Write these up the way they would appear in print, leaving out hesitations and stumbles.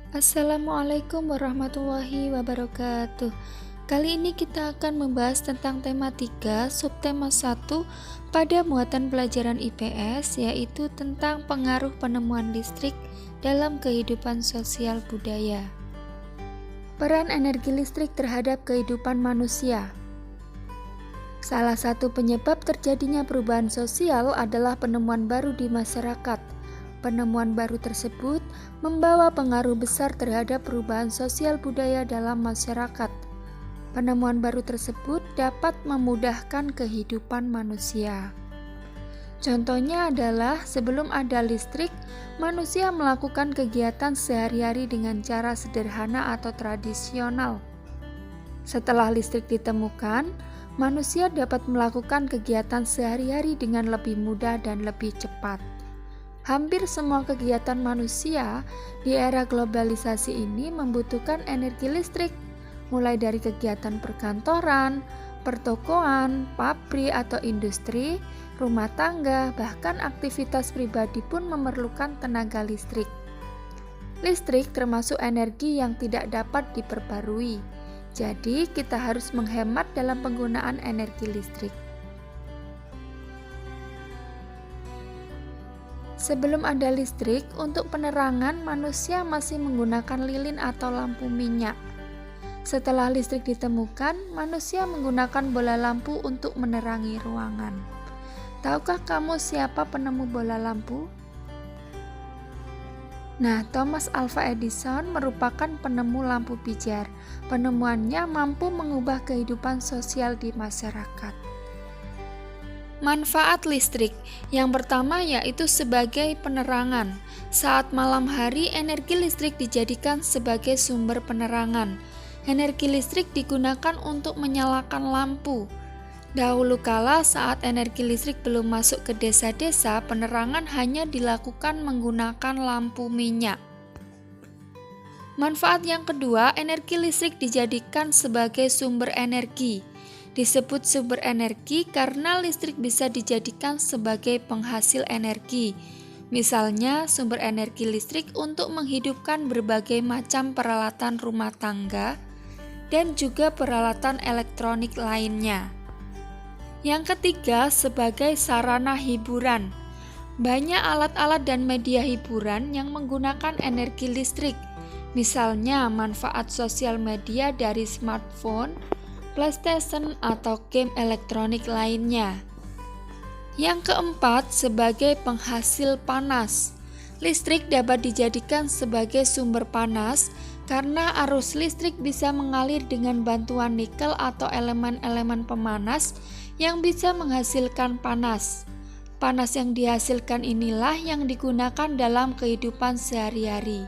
Assalamualaikum warahmatullahi wabarakatuh. Kali ini kita akan membahas tentang tema 3, subtema 1 pada muatan pelajaran IPS, yaitu tentang pengaruh penemuan listrik dalam kehidupan sosial budaya. Peran energi listrik terhadap kehidupan manusia. Salah satu penyebab terjadinya perubahan sosial adalah penemuan baru di masyarakat. Penemuan baru tersebut membawa pengaruh besar terhadap perubahan sosial budaya dalam masyarakat. Penemuan baru tersebut dapat memudahkan kehidupan manusia. Contohnya adalah sebelum ada listrik, manusia melakukan kegiatan sehari-hari dengan cara sederhana atau tradisional. Setelah listrik ditemukan, manusia dapat melakukan kegiatan sehari-hari dengan lebih mudah dan lebih cepat. Hampir semua kegiatan manusia di era globalisasi ini membutuhkan energi listrik, mulai dari kegiatan perkantoran, pertokoan, pabrik atau industri, rumah tangga, bahkan aktivitas pribadi pun memerlukan tenaga listrik. Listrik termasuk energi yang tidak dapat diperbarui, jadi kita harus menghemat dalam penggunaan energi listrik. Sebelum ada listrik, untuk penerangan manusia masih menggunakan lilin atau lampu minyak. Setelah listrik ditemukan, manusia menggunakan bola lampu untuk menerangi ruangan. Tahukah kamu siapa penemu bola lampu? Nah, Thomas Alva Edison merupakan penemu lampu pijar. Penemuannya mampu mengubah kehidupan sosial di masyarakat. Manfaat listrik. Yang pertama yaitu sebagai penerangan. Saat malam hari, energi listrik dijadikan sebagai sumber penerangan. Energi listrik digunakan untuk menyalakan lampu. Dahulu kala saat energi listrik belum masuk ke desa-desa, penerangan hanya dilakukan menggunakan lampu minyak. Manfaat yang kedua, energi listrik dijadikan sebagai sumber energi. Disebut sumber energi karena listrik bisa dijadikan sebagai penghasil energi. Misalnya, sumber energi listrik untuk menghidupkan berbagai macam peralatan rumah tangga dan juga peralatan elektronik lainnya. Yang ketiga, sebagai sarana hiburan. Banyak alat-alat dan media hiburan yang menggunakan energi listrik. Misalnya, manfaat sosial media dari smartphone, PlayStation, atau game elektronik lainnya. Yang keempat, sebagai penghasil panas. Listrik dapat dijadikan sebagai sumber panas karena arus listrik bisa mengalir dengan bantuan nikel atau elemen-elemen pemanas yang bisa menghasilkan panas. Panas yang dihasilkan inilah yang digunakan dalam kehidupan sehari-hari.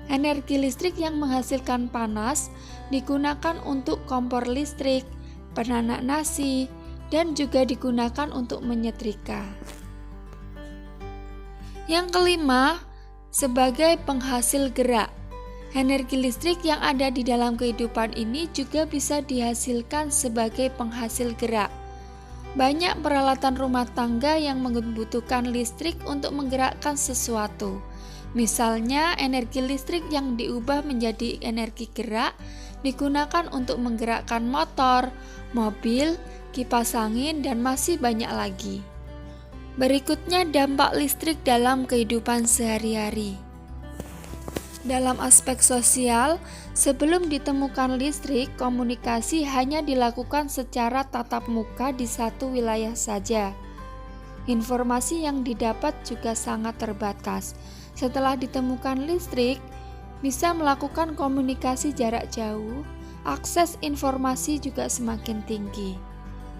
Energi listrik yang menghasilkan panas digunakan untuk kompor listrik, penanak nasi, dan juga digunakan untuk menyetrika. Yang kelima, sebagai penghasil gerak. Energi listrik yang ada di dalam kehidupan ini juga bisa dihasilkan sebagai penghasil gerak. Banyak peralatan rumah tangga yang membutuhkan listrik untuk menggerakkan sesuatu. Misalnya, energi listrik yang diubah menjadi energi gerak digunakan untuk menggerakkan motor, mobil, kipas angin, dan masih banyak lagi. Berikutnya, dampak listrik dalam kehidupan sehari-hari. Dalam aspek sosial, sebelum ditemukan listrik, komunikasi hanya dilakukan secara tatap muka di satu wilayah saja. Informasi yang didapat juga sangat terbatas. Setelah ditemukan listrik, bisa melakukan komunikasi jarak jauh, akses informasi juga semakin tinggi.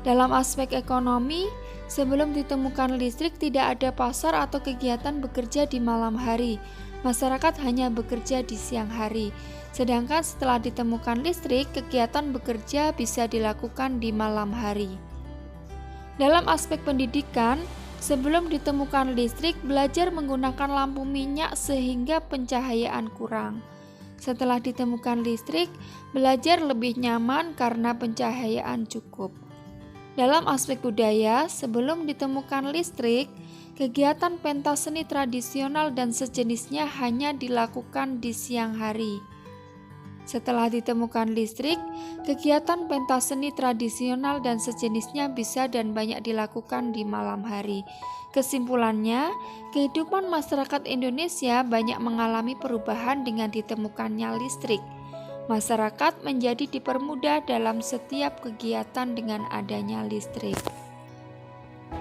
Dalam aspek ekonomi, sebelum ditemukan listrik tidak ada pasar atau kegiatan bekerja di malam hari. Masyarakat hanya bekerja di siang hari. Sedangkan setelah ditemukan listrik, kegiatan bekerja bisa dilakukan di malam hari. Dalam aspek pendidikan, sebelum ditemukan listrik, belajar menggunakan lampu minyak sehingga pencahayaan kurang. Setelah ditemukan listrik, belajar lebih nyaman karena pencahayaan cukup. Dalam aspek budaya, sebelum ditemukan listrik, kegiatan pentas seni tradisional dan sejenisnya hanya dilakukan di siang hari. Setelah ditemukan listrik, kegiatan pentas seni tradisional dan sejenisnya bisa dan banyak dilakukan di malam hari. Kesimpulannya, kehidupan masyarakat Indonesia banyak mengalami perubahan dengan ditemukannya listrik. Masyarakat menjadi dipermudah dalam setiap kegiatan dengan adanya listrik.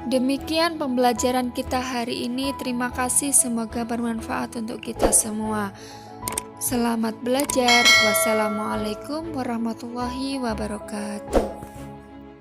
Demikian pembelajaran kita hari ini. Terima kasih, semoga bermanfaat untuk kita semua. Selamat belajar. Wassalamualaikum warahmatullahi wabarakatuh.